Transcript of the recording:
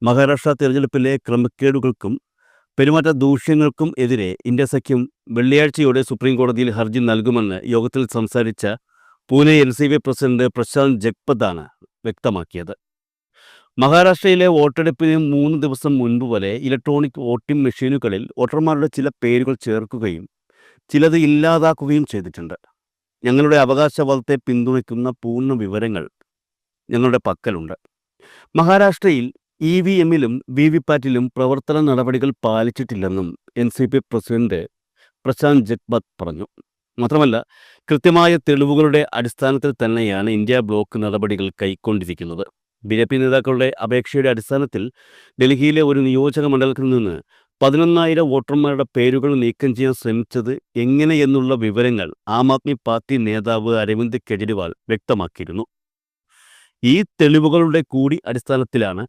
മഹാരാഷ്ട്ര തെരഞ്ഞെടുപ്പിലെ ക്രമക്കേടുകൾക്കും പെരുമാറ്റ ദൂഷ്യങ്ങൾക്കും എതിരെ ഇന്ത്യ സഖ്യം വെള്ളിയാഴ്ചയോടെ സുപ്രീം കോടതിയിൽ ഹർജി നൽകുമെന്ന് യോഗത്തിൽ സംസാരിച്ച പൂനെ NCP പ്രസിഡന്റ് പ്രശാന്ത് ജഗ്പതാണ് വ്യക്തമാക്കിയത്. മഹാരാഷ്ട്രയിലെ വോട്ടെടുപ്പിന് 3 ദിവസം മുൻപ് വരെ ഇലക്ട്രോണിക് വോട്ടിംഗ് മെഷീനുകളിൽ വോട്ടർമാരുടെ ചില പേരുകൾ ചേർക്കുകയും ചിലത് ഇല്ലാതാക്കുകയും ചെയ്തിട്ടുണ്ട്. ഞങ്ങളുടെ അവകാശവാദത്തെ പിന്തുണയ്ക്കുന്ന പൂർണ്ണ വിവരങ്ങൾ ഞങ്ങളുടെ പക്കലുണ്ട്. മഹാരാഷ്ട്രയിൽ EVMിലും VVPATലും പ്രവർത്തന നടപടികൾ പാലിച്ചിട്ടില്ലെന്നും NCP പ്രസിഡന്റ് പ്രശാന്ത് ജഗ്പത് പറഞ്ഞു. മാത്രമല്ല, കൃത്യമായ തെളിവുകളുടെ അടിസ്ഥാനത്തിൽ തന്നെയാണ് ഇന്ത്യ ബ്ലോക്ക് നടപടികൾ കൈക്കൊണ്ടിരിക്കുന്നത്. BJP നേതാക്കളുടെ അപേക്ഷയുടെ അടിസ്ഥാനത്തിൽ ഡൽഹിയിലെ ഒരു നിയോജക മണ്ഡലത്തിൽ നിന്ന് 11,000 വോട്ടർമാരുടെ പേരുകൾ നീക്കം ചെയ്യാൻ ശ്രമിച്ചത് എങ്ങനെയെന്നുള്ള വിവരങ്ങൾ ആം ആദ്മി പാർട്ടി നേതാവ് അരവിന്ദ് കെജ്രിവാൾ വ്യക്തമാക്കിയിരുന്നു. ഈ തെളിവുകളുടെ കൂടി അടിസ്ഥാനത്തിലാണ്